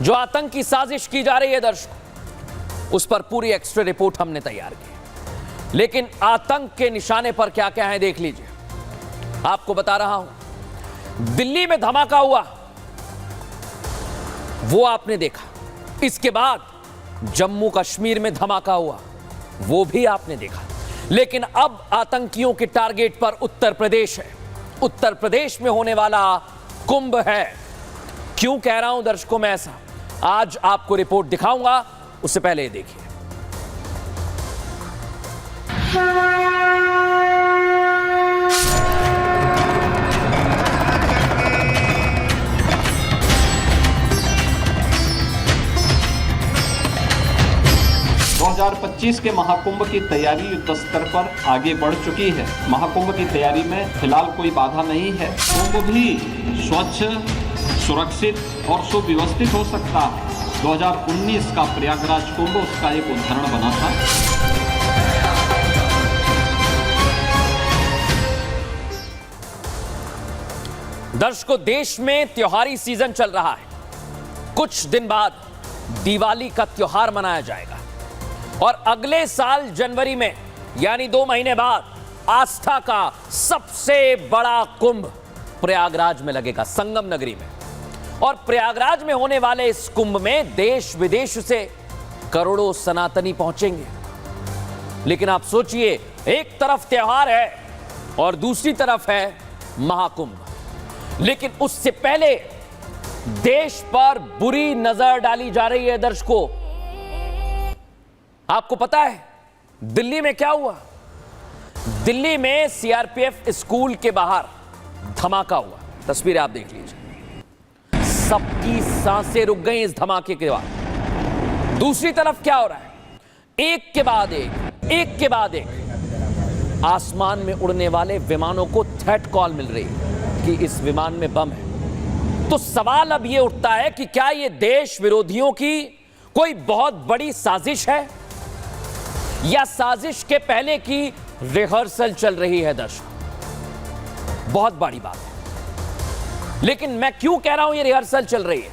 जो आतंकी साजिश की जा रही है दर्शकों, उस पर पूरी एक्स्ट्रा रिपोर्ट हमने तैयार की। लेकिन आतंक के निशाने पर क्या क्या है देख लीजिए। आपको बता रहा हूं, दिल्ली में धमाका हुआ, वो आपने देखा। इसके बाद जम्मू कश्मीर में धमाका हुआ, वो भी आपने देखा। लेकिन अब आतंकियों के टारगेट पर उत्तर प्रदेश है। उत्तर प्रदेश में होने वाला कुंभ है। क्यों कह रहा हूं दर्शकों मैं ऐसा, आज आपको रिपोर्ट दिखाऊंगा। उससे पहले ये देखिए। दो 2025 के महाकुंभ की तैयारी युद्ध स्तर पर आगे बढ़ चुकी है। महाकुंभ की तैयारी में फिलहाल कोई बाधा नहीं है। कुंभ भी स्वच्छ, सुरक्षित और सुव्यवस्थित हो सकता है। 2019 का प्रयागराज कुंभ उसका एक उदाहरण बना था। दर्शकों, देश में त्योहारी सीजन चल रहा है। कुछ दिन बाद दिवाली का त्योहार मनाया जाएगा और अगले साल जनवरी में यानी 2 महीने बाद आस्था का सबसे बड़ा कुंभ प्रयागराज में लगेगा, संगम नगरी में। और प्रयागराज में होने वाले इस कुंभ में देश विदेश से करोड़ों सनातनी पहुंचेंगे। लेकिन आप सोचिए, एक तरफ त्योहार है और दूसरी तरफ है महाकुंभ। लेकिन उससे पहले देश पर बुरी नजर डाली जा रही है दर्शकों। आपको पता है दिल्ली में क्या हुआ? दिल्ली में सीआरपीएफ स्कूल के बाहर धमाका हुआ। तस्वीरें आप देख लीजिए। सबकी सांसें रुक गई इस धमाके के बाद। दूसरी तरफ क्या हो रहा है? एक के बाद एक आसमान में उड़ने वाले विमानों को थ्रेट कॉल मिल रही है कि इस विमान में बम है। तो सवाल अब यह उठता है कि क्या यह देश विरोधियों की कोई बहुत बड़ी साजिश है या साजिश के पहले की रिहर्सल चल रही है दर्शक? बहुत बड़ी बात है। लेकिन मैं क्यों कह रहा हूं ये रिहर्सल चल रही है?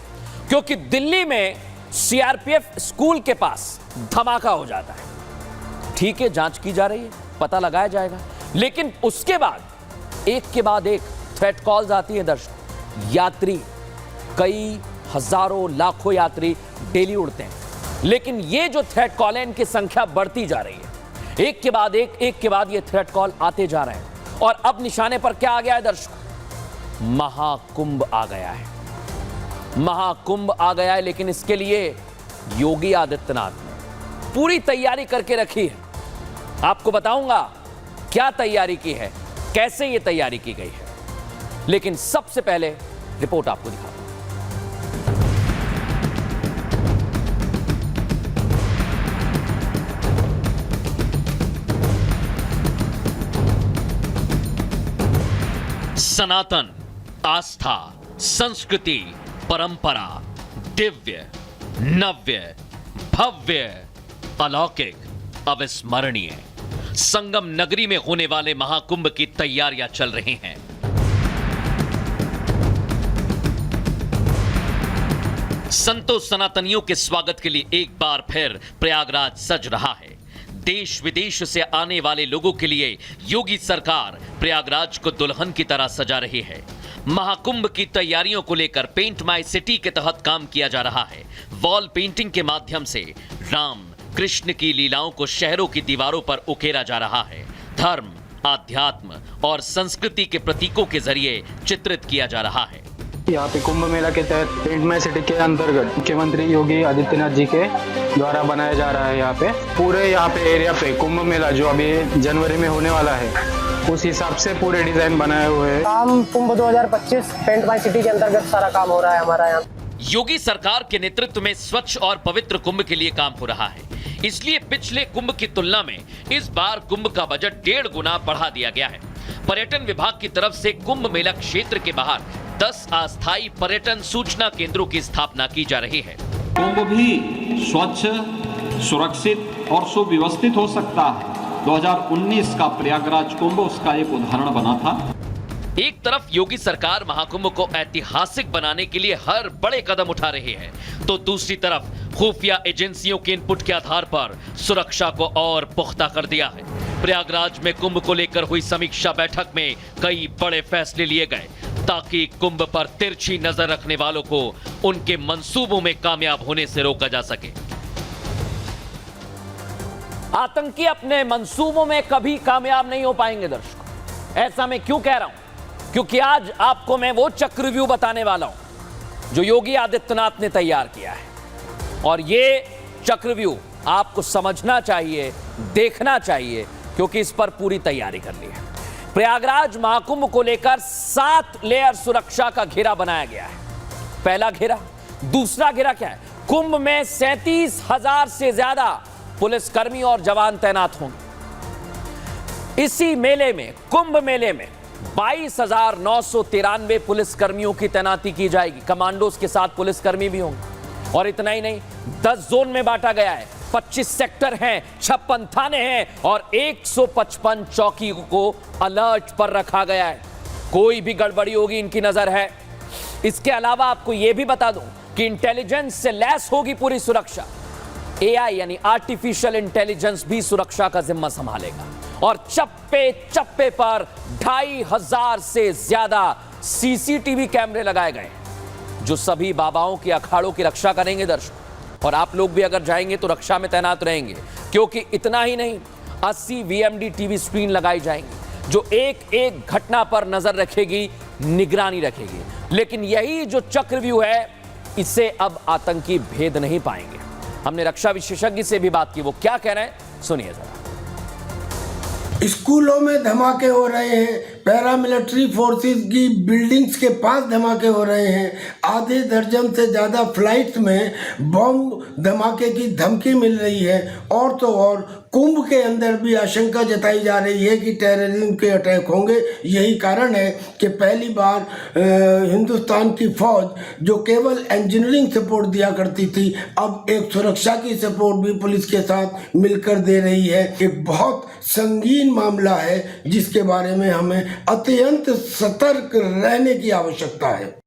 क्योंकि दिल्ली में सीआरपीएफ स्कूल के पास धमाका हो जाता है। ठीक है, जांच की जा रही है, पता लगाया जाएगा। लेकिन उसके बाद एक थ्रेट कॉल्स आती है दर्शक। यात्री, कई हजारों लाखों यात्री डेली उड़ते हैं, लेकिन ये जो थ्रेट कॉल है इनकी संख्या बढ़ती जा रही है। एक के बाद ये थ्रेट कॉल आते जा रहे हैं। और अब निशाने पर क्या आ गया है दर्शक? महाकुंभ आ गया है। महाकुंभ आ गया है। लेकिन इसके लिए योगी आदित्यनाथ ने पूरी तैयारी करके रखी है। आपको बताऊंगा क्या तैयारी की है, कैसे ये तैयारी की गई है। लेकिन सबसे पहले रिपोर्ट आपको दिखाता हूं। सनातन, आस्था, संस्कृति, परंपरा, दिव्य, नव्य, भव्य, अलौकिक, अविस्मरणीय, संगम नगरी में होने वाले महाकुंभ की तैयारियां चल रही हैं। संतों सनातनियों के स्वागत के लिए एक बार फिर प्रयागराज सज रहा है। देश विदेश से आने वाले लोगों के लिए योगी सरकार प्रयागराज को दुल्हन की तरह सजा रही है। महाकुंभ की तैयारियों को लेकर पेंट माय सिटी के तहत काम किया जा रहा है। वॉल पेंटिंग के माध्यम से राम कृष्ण की लीलाओं को शहरों की दीवारों पर उकेरा जा रहा है। धर्म, आध्यात्म और संस्कृति के प्रतीकों के जरिए चित्रित किया जा रहा है। यहाँ पे कुंभ मेला के तहत पेंट माय सिटी के अंतर्गत मुख्यमंत्री योगी आदित्यनाथ जी के द्वारा बनाया जा रहा है। यहाँ पे पूरे यहाँ पे एरिया पे कुंभ मेला जो अभी जनवरी में होने वाला है, उस हिसाब से पूरे डिजाइन बनाए हुए हैं। काम कुंभ 2025 पेंट माय सिटी के अंतर्गत सारा काम हो रहा है हमारा यहाँ। योगी सरकार के नेतृत्व में स्वच्छ और पवित्र कुंभ के लिए काम हो रहा है। इसलिए पिछले कुंभ की तुलना में इस बार कुंभ का बजट 1.5 गुना बढ़ा दिया गया है। पर्यटन विभाग की तरफ से कुंभ मेला क्षेत्र के बाहर 10 अस्थायी पर्यटन सूचना केंद्रों की स्थापना की जा रही है। कुंभ भी स्वच्छ, सुरक्षित और सुव्यवस्थित हो सकता है। 2019 का प्रयागराज कुंभ उसका एक उदाहरण बना था। एक तरफ योगी सरकार महाकुंभ को ऐतिहासिक बनाने के लिए हर बड़े कदम उठा रही है, तो दूसरी तरफ खुफिया एजेंसियों के इनपुट के आधार पर सुरक्षा को और पुख्ता कर दिया है। प्रयागराज में कुंभ को लेकर हुई समीक्षा बैठक में कई बड़े फैसले लिए गए ताकि कुंभ पर तिरछी नजर रखने वालों को उनके मंसूबों में कामयाब होने से रोका जा सके। आतंकी अपने मंसूबों में कभी कामयाब नहीं हो पाएंगे दर्शकों। ऐसा मैं क्यों कह रहा हूं? क्योंकि आज आपको मैं वो चक्रव्यूह बताने वाला हूं जो योगी आदित्यनाथ ने तैयार किया है, और ये चक्रव्यूह आपको समझना चाहिए, देखना चाहिए, क्योंकि इस पर पूरी तैयारी कर ली है। प्रयागराज महाकुंभ को लेकर 7 लेयर सुरक्षा का घेरा बनाया गया है। पहला घेरा, दूसरा घेरा क्या है? कुंभ में 37,000 से ज्यादा पुलिसकर्मी और जवान तैनात होंगे। इसी मेले में, कुंभ मेले में 22,993 पुलिसकर्मियों की तैनाती की जाएगी। कमांडोज के साथ पुलिसकर्मी भी होंगे। और इतना ही नहीं, 10 जोन में बांटा गया है, 25 सेक्टर हैं, 56 थाने हैं और 155 चौकी को अलर्ट पर रखा गया है। कोई भी गड़बड़ी होगी इनकी नजर है। इसके अलावा आपको यह भी बता दूं कि इंटेलिजेंस से लैस होगी पूरी सुरक्षा। एआई यानी आर्टिफिशियल इंटेलिजेंस भी सुरक्षा का जिम्मा संभालेगा। और चप्पे चप्पे पर 2,500 से ज्यादा सीसीटीवी कैमरे लगाए गए जो सभी बाबाओं की अखाड़ों की रक्षा करेंगे दर्शकों। और आप लोग भी अगर जाएंगे तो रक्षा में तैनात रहेंगे, क्योंकि इतना ही नहीं, 80 वीएमडी टीवी स्क्रीन लगाई जाएंगी जो एक एक घटना पर नजर रखेगी, निगरानी रखेगी। लेकिन यही जो चक्रव्यूह है, इसे अब आतंकी भेद नहीं पाएंगे। हमने रक्षा विशेषज्ञ से भी बात की, वो क्या कह रहे हैं सुनिए जरा। स्कूलों में धमाके हो रहे हैं, पैरामिलिट्री फोर्सेस की बिल्डिंग्स के पास धमाके हो रहे हैं, आधे दर्जन से ज़्यादा फ्लाइट्स में बम धमाके की धमकी मिल रही है। और तो और कुंभ के अंदर भी आशंका जताई जा रही है कि टेररिज्म के अटैक होंगे। यही कारण है कि पहली बार हिंदुस्तान की फौज जो केवल इंजीनियरिंग सपोर्ट दिया करती थी, अब एक सुरक्षा की सपोर्ट भी पुलिस के साथ मिलकर दे रही है। एक बहुत संगीन मामला है जिसके बारे में हमें अत्यंत सतर्क रहने की आवश्यकता है।